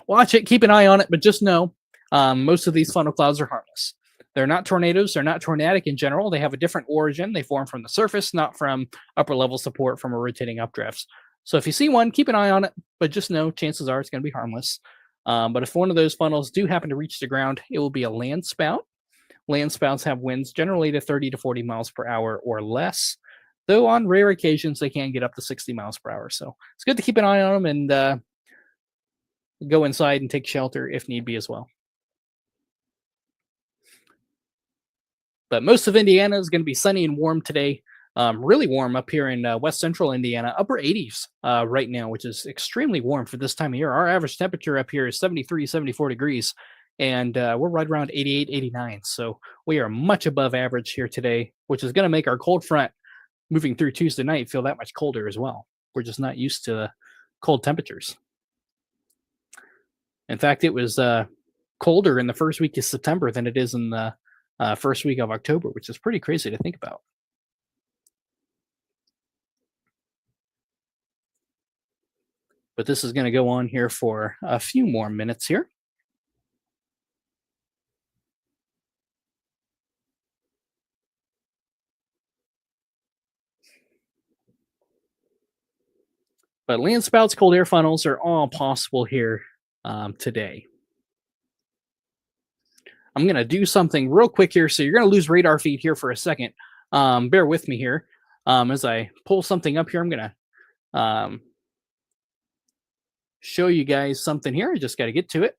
Watch it, keep an eye on it, but just know most of these funnel clouds are harmless. They're not tornadoes. They're not tornadic in general. They have a different origin. They form from the surface, not from upper level support from a rotating updrafts. So if you see one, keep an eye on it, but just know chances are it's going to be harmless. But if one of those funnels do happen to reach the ground, it will be a land spout. Land spouts have winds generally to 30 to 40 miles per hour or less, though on rare occasions they can get up to 60 miles per hour. So it's good to keep an eye on them and go inside and take shelter if need be as well. But most of Indiana is going to be sunny and warm today. Really warm up here in west central Indiana, upper 80s right now, which is extremely warm for this time of year. Our average temperature up here is 73, 74 degrees, and we're right around 88, 89. So we are much above average here today, which is going to make our cold front moving through Tuesday night feel that much colder as well. We're just not used to cold temperatures. In fact, it was colder in the first week of September than it is in the first week of October, which is pretty crazy to think about. But this is going to go on here for a few more minutes here. But land spouts, cold air funnels are all possible here today. I'm going to do something real quick here. So you're going to lose radar feed here for a second. Bear with me here. As I pull something up here, I'm going to show you guys something here. I just got to get to it.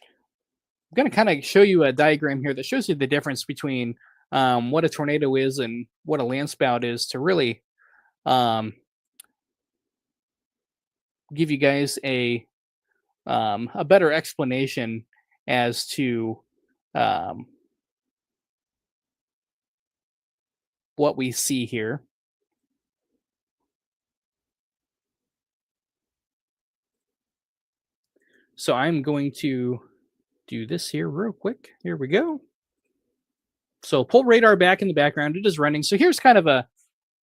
I'm going to kind of show you a diagram here that shows you the difference between what a tornado is and what a land spout is to really give you guys a better explanation as to what we see here. So I'm going to do this here real quick. Here we go. So pull radar back in the background. It is running. So here's kind of an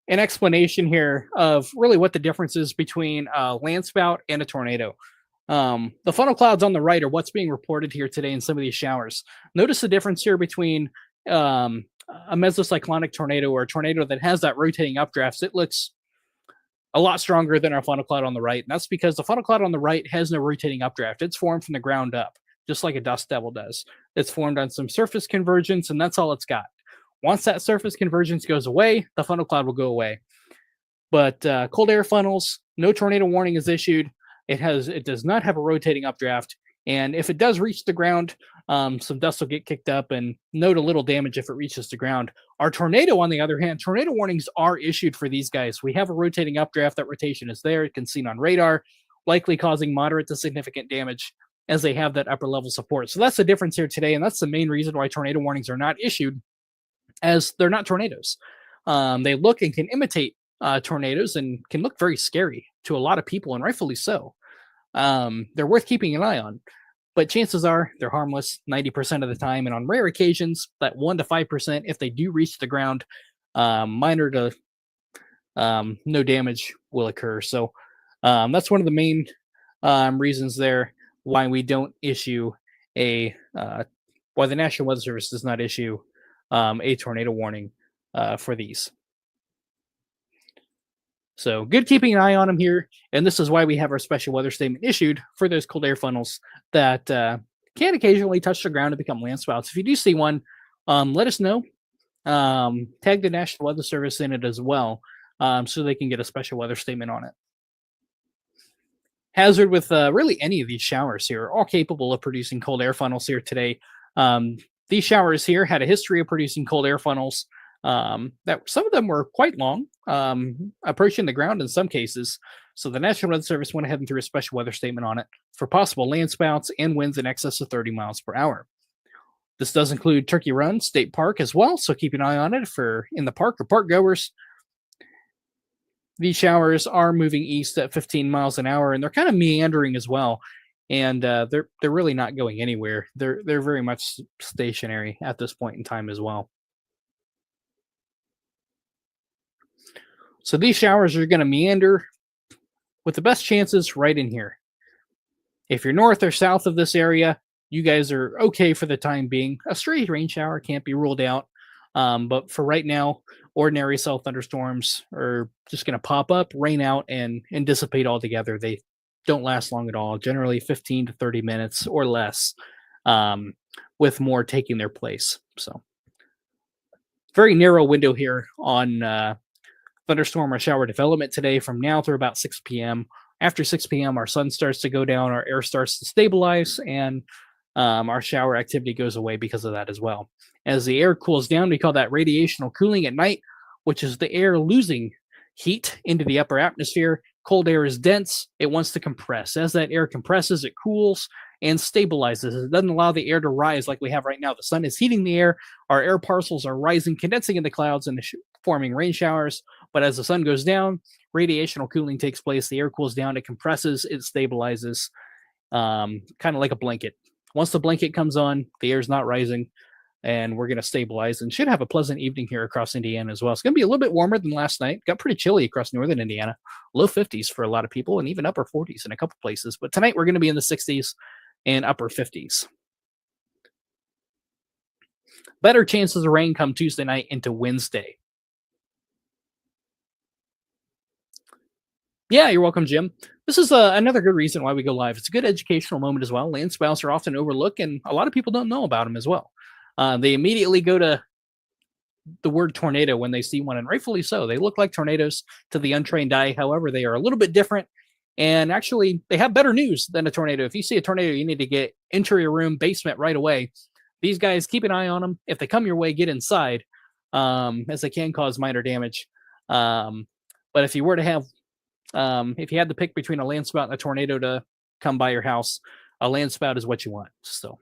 explanation here of really what the difference is between a land spout and a tornado. The funnel clouds on the right are what's being reported here today in some of these showers. Notice the difference here between a mesocyclonic tornado or a tornado that has that rotating updrafts. It looks a lot stronger than our funnel cloud on the right. And that's because the funnel cloud on the right has no rotating updraft. It's formed from the ground up, just like a dust devil does. It's formed on some surface convergence, and that's all it's got. Once that surface convergence goes away, the funnel cloud will go away. But cold air funnels, no tornado warning is issued. It does not have a rotating updraft. And if it does reach the ground, some dust will get kicked up and note a little damage if it reaches the ground. Our tornado, on the other hand, tornado warnings are issued for these guys. We have a rotating updraft. That rotation is there. It can be seen on radar, likely causing moderate to significant damage as they have that upper level support. So that's the difference here today. And that's the main reason why tornado warnings are not issued, as they're not tornadoes. They look and can imitate tornadoes and can look very scary to a lot of people, and rightfully so. They're worth keeping an eye on, but chances are they're harmless 90% of the time. And on rare occasions, that 1 to 5%, if they do reach the ground, minor to no damage will occur. So that's one of the main reasons there why we don't issue why the National Weather Service does not issue a tornado warning for these. So good keeping an eye on them here. And this is why we have our special weather statement issued for those cold air funnels that can occasionally touch the ground and become land spouts. If you do see one, let us know. Tag the National Weather Service in it as well, so they can get a special weather statement on it. Hazard with really any of these showers here, all capable of producing cold air funnels here today. These showers here had a history of producing cold air funnels. That some of them were quite long, approaching the ground in some cases. So the National Weather Service went ahead and threw a special weather statement on it for possible land spouts and winds in excess of 30 miles per hour. This does include Turkey Run State Park as well, so keep an eye on it for in the park or park goers. These showers are moving east at 15 miles an hour, and they're kind of meandering as well. And they're really not going anywhere. They're very much stationary at this point in time as well. So these showers are going to meander with the best chances right in here. If you're north or south of this area, you guys are okay for the time being. A stray rain shower can't be ruled out. But for right now, ordinary cell thunderstorms are just going to pop up, rain out, and dissipate altogether. They don't last long at all, generally 15 to 30 minutes or less, with more taking their place. So very narrow window here on thunderstorm or shower development today from now through about 6 p.m. After 6 p.m., our sun starts to go down, our air starts to stabilize, and our shower activity goes away because of that as well. As the air cools down, we call that radiational cooling at night, which is the air losing heat into the upper atmosphere. Cold air is dense, it wants to compress. As that air compresses, it cools and stabilizes. It doesn't allow the air to rise like we have right now. The sun is heating the air, our air parcels are rising, condensing in the clouds, and forming rain showers. But as the sun goes down, radiational cooling takes place. The air cools down, it compresses, it stabilizes, kind of like a blanket. Once the blanket comes on, the air's not rising, and we're going to stabilize and should have a pleasant evening here across Indiana as well. It's going to be a little bit warmer than last night. Got pretty chilly across northern Indiana, low 50s for a lot of people, and even upper 40s in a couple places. But tonight we're going to be in the 60s and upper 50s. Better chances of rain come Tuesday night into Wednesday. Yeah, you're welcome, Jim. This is another good reason why we go live. It's a good educational moment as well. Land spouts are often overlooked, and a lot of people don't know about them as well. They immediately go to the word tornado when they see one, and rightfully so. They look like tornadoes to the untrained eye. However, they are a little bit different, and actually, they have better news than a tornado. If you see a tornado, you need to get into your room, basement right away. These guys, keep an eye on them. If they come your way, get inside, as they can cause minor damage. But if you were to have if you had to pick between a land spout and a tornado to come by your house, a land spout is what you want. So,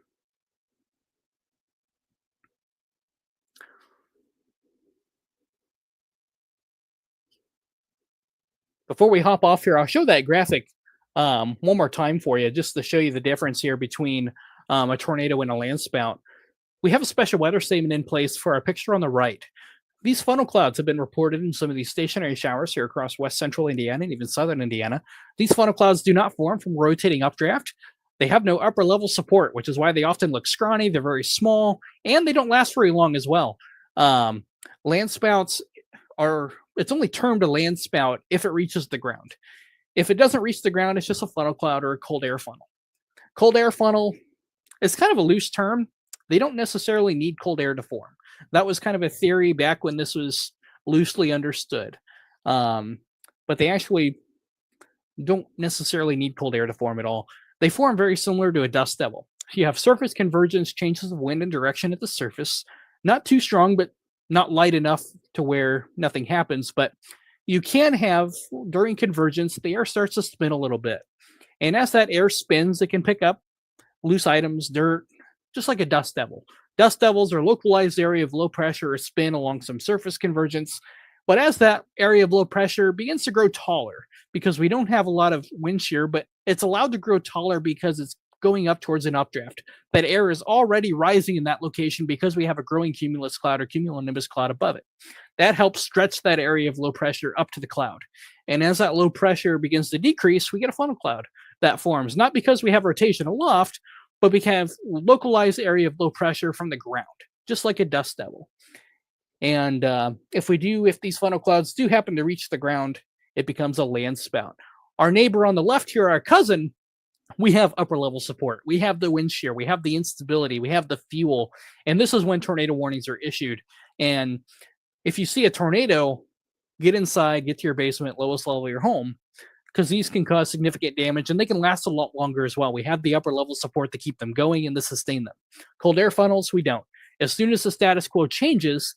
before we hop off here, I'll show that graphic one more time for you, just to show you the difference here between a tornado and a land spout. We have a special weather statement in place for our picture on the right. These funnel clouds have been reported in some of these stationary showers here across west central Indiana and even southern Indiana. These funnel clouds do not form from rotating updraft. They have no upper level support, which is why they often look scrawny. They're very small, and they don't last very long as well. Land spouts are, it's only termed a land spout if it reaches the ground. If it doesn't reach the ground, it's just a funnel cloud or a cold air funnel. Cold air funnel is kind of a loose term. They don't necessarily need cold air to form. That was kind of a theory back when this was loosely understood. But they actually don't necessarily need cold air to form at all. They form very similar to a dust devil. You have surface convergence, changes of wind and direction at the surface. Not too strong, but not light enough to where nothing happens. But you can have, during convergence, the air starts to spin a little bit. And as that air spins, it can pick up loose items, dirt, just like a dust devil. Dust devils are localized area of low pressure or spin along some surface convergence. But as that area of low pressure begins to grow taller, because we don't have a lot of wind shear, but it's allowed to grow taller because it's going up towards an updraft. That air is already rising in that location because we have a growing cumulus cloud or cumulonimbus cloud above it. That helps stretch that area of low pressure up to the cloud. And as that low pressure begins to decrease, we get a funnel cloud that forms, not because we have rotation aloft, but we have localized area of low pressure from the ground, just like a dust devil. And if these funnel clouds do happen to reach the ground, it becomes a land spout. Our neighbor on the left here, our cousin, we have upper level support. We have the wind shear. We have the instability. We have the fuel. And this is when tornado warnings are issued. And if you see a tornado, get inside, get to your basement, lowest level of your home, because these can cause significant damage and they can last a lot longer as well. We have the upper level support to keep them going and to sustain them. Cold air funnels, we don't. As soon as the status quo changes,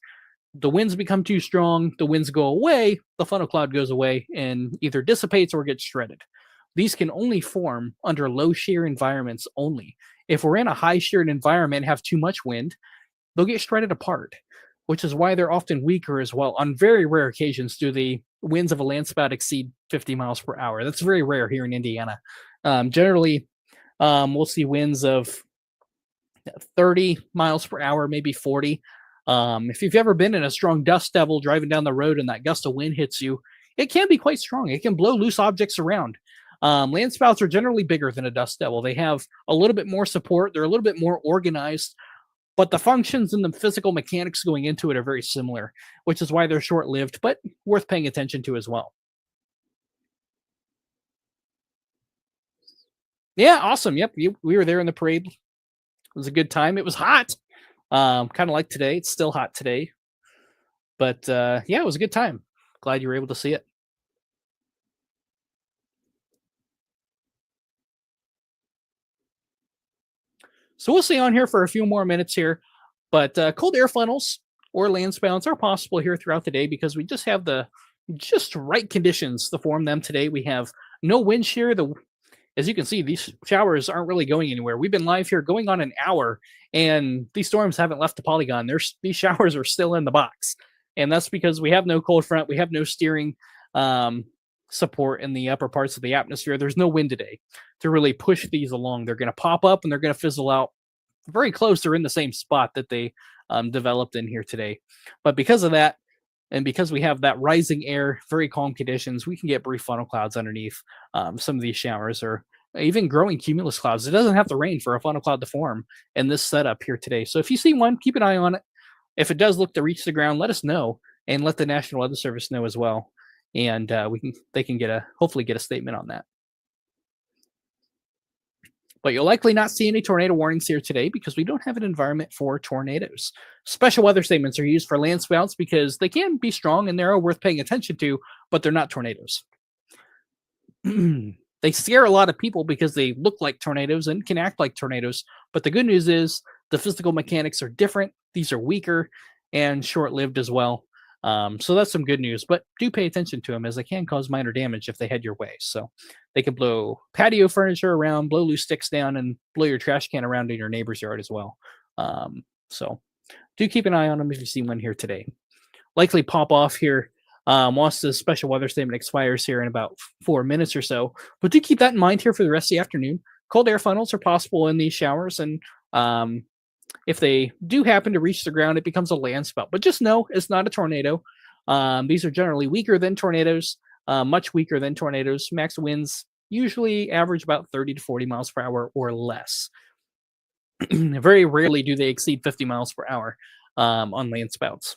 the winds become too strong, the winds go away, the funnel cloud goes away and either dissipates or gets shredded. These can only form under low shear environments only. If we're in a high sheared environment and have too much wind, they'll get shredded apart, which is why they're often weaker as well. On very rare occasions do the winds of a land spout exceed 50 miles per hour. That's very rare here in Indiana. Generally, we'll see winds of 30 miles per hour, maybe 40. If you've ever been in a strong dust devil driving down the road and that gust of wind hits you, it can be quite strong. It can blow loose objects around. Land spouts are generally bigger than a dust devil. They have a little bit more support. They're a little bit more organized, but the functions and the physical mechanics going into it are very similar, which is why they're short-lived, but worth paying attention to as well. Yeah, awesome. Yep, we were there in the parade. It was a good time. It was hot, kind of like today. It's still hot today, but yeah, it was a good time. Glad you were able to see it. So we'll stay on here for a few more minutes here, but cold air funnels or land spouts are possible here throughout the day because we just have the just right conditions to form them today. We have no wind shear. As you can see, these showers aren't really going anywhere. We've been live here going on an hour, and these storms haven't left the polygon. These showers are still in the box, and that's because we have no cold front. We have no steering support in the upper parts of the atmosphere. There's no wind today to really push these along. They're going to pop up and they're going to fizzle out very close or in the same spot that they developed in here today. But because of that, and because we have that rising air, very calm conditions, we can get brief funnel clouds underneath some of these showers or even growing cumulus clouds. It doesn't have to rain for a funnel cloud to form in this setup here today. So if you see one, keep an eye on it. If it does look to reach the ground, let us know and let the National Weather Service know as well. And they can hopefully get a statement on that. But you'll likely not see any tornado warnings here today because we don't have an environment for tornadoes. Special weather statements are used for land spouts because they can be strong and they're worth paying attention to, but they're not tornadoes. They scare a lot of people because they look like tornadoes and can act like tornadoes. But the good news is the physical mechanics are different. These are weaker and short-lived as well. So that's some good news, but do pay attention to them as they can cause minor damage if they head your way. So they can blow patio furniture around, blow loose sticks down, and blow your trash can around in your neighbor's yard as well. So do keep an eye on them if you see one here today. Likely pop off here once the special weather statement expires here in about 4 minutes or so. But do keep that in mind here for the rest of the afternoon. Cold air funnels are possible in these showers, and if they do happen to reach the ground, it becomes a land spout. But just know it's not a tornado. These are generally weaker than tornadoes, much weaker than tornadoes. Max winds usually average about 30 to 40 miles per hour or less. Very rarely do they exceed 50 miles per hour on land spouts.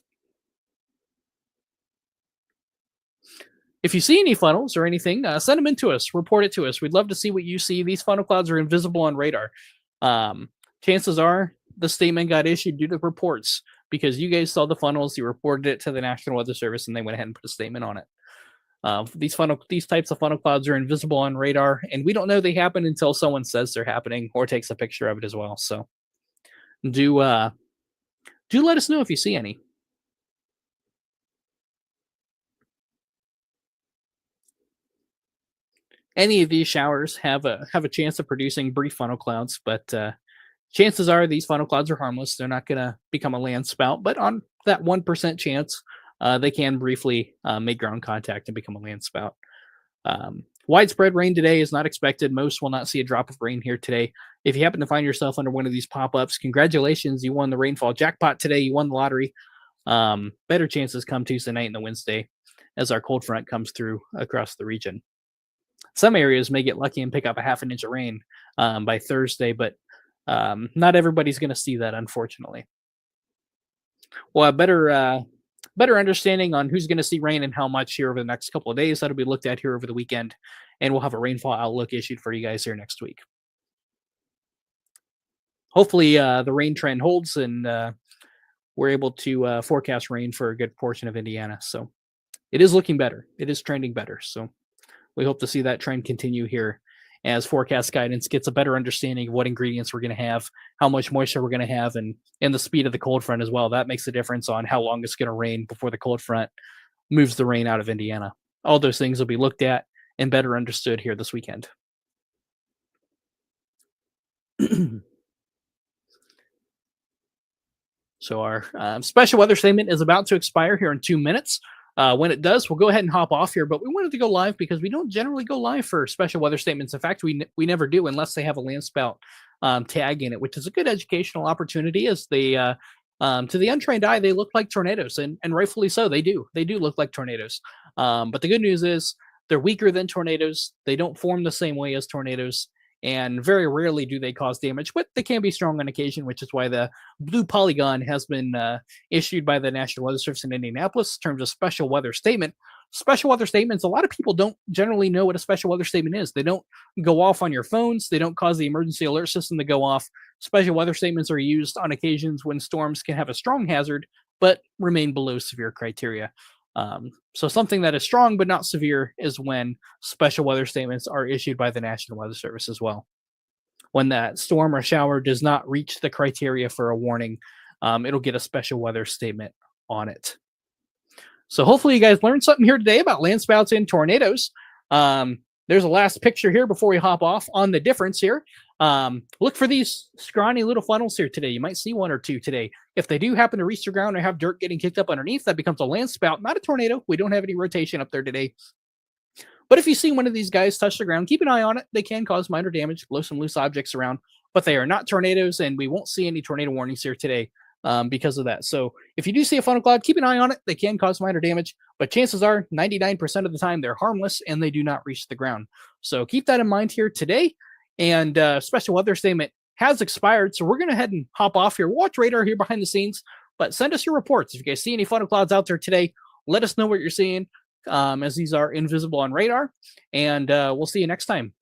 If you see any funnels or anything, send them in to us. Report it to us. We'd love to see what you see. These funnel clouds are invisible on radar. Chances are the statement got issued due to reports because you guys saw the funnels, you reported it to the National Weather Service, and they went ahead and put a statement on it. These types of funnel clouds are invisible on radar, and we don't know they happen until someone says they're happening or takes a picture of it as well. So do let us know if you see any. Any of these showers have a chance of producing brief funnel clouds, but chances are these funnel clouds are harmless. They're not going to become a land spout, but on that 1% chance, they can briefly make ground contact and become a land spout. Widespread rain today is not expected. Most will not see a drop of rain here today. If you happen to find yourself under one of these pop-ups, congratulations. You won the rainfall jackpot today. You won the lottery. Better chances come Tuesday night and the Wednesday as our cold front comes through across the region. Some areas may get lucky and pick up a half an inch of rain by Thursday, but not everybody's going to see that, unfortunately. Well, a better understanding on who's going to see rain and how much here over the next couple of days. That'll be looked at here over the weekend, and we'll have a rainfall outlook issued for you guys here next week. Hopefully, the rain trend holds, and we're able to forecast rain for a good portion of Indiana. So it is looking better. It is trending better. So we hope to see that trend continue here as forecast guidance gets a better understanding of what ingredients we're going to have, how much moisture we're going to have, and the speed of the cold front as well. That makes a difference on how long it's going to rain before the cold front moves the rain out of Indiana. All those things will be looked at and better understood here this weekend. So our special weather statement is about to expire here in 2 minutes. When it does, we'll go ahead and hop off here, but we wanted to go live because we don't generally go live for special weather statements. In fact, we never do unless they have a land spout tag in it, which is a good educational opportunity as they, to the untrained eye, they look like tornadoes, and rightfully so. They do look like tornadoes. But the good news is they're weaker than tornadoes. They don't form the same way as tornadoes. And very rarely do they cause damage, but they can be strong on occasion, which is why the blue polygon has been issued by the National Weather Service in Indianapolis in terms of special weather statement. Special weather statements, a lot of people don't generally know what a special weather statement is. They don't go off on your phones. They don't cause the emergency alert system to go off. Special weather statements are used on occasions when storms can have a strong hazard, but remain below severe criteria. So something that is strong but not severe is when special weather statements are issued by the National Weather Service as well. when that storm or shower does not reach the criteria for a warning, it'll get a special weather statement on it. So hopefully you guys learned something here today about landspouts and tornadoes. There's a last picture here before we hop off on the difference here. Look for these scrawny little funnels here today. You might see one or two today. If they do happen to reach the ground or have dirt getting kicked up underneath, that becomes a landspout, not a tornado. We don't have any rotation up there today. But if you see one of these guys touch the ground, keep an eye on it. They can cause minor damage, blow some loose objects around, but they are not tornadoes, and we won't see any tornado warnings here today because of that. So if you do see a funnel cloud, keep an eye on it. They can cause minor damage, but chances are 99% of the time they're harmless and they do not reach the ground. So keep that in mind here today. And special weather statement has expired, so we're going to head and hop off here. We'll watch radar here behind the scenes, but send us your reports. If you guys see any funnel clouds out there today, let us know what you're seeing, as these are invisible on radar. And we'll see you next time.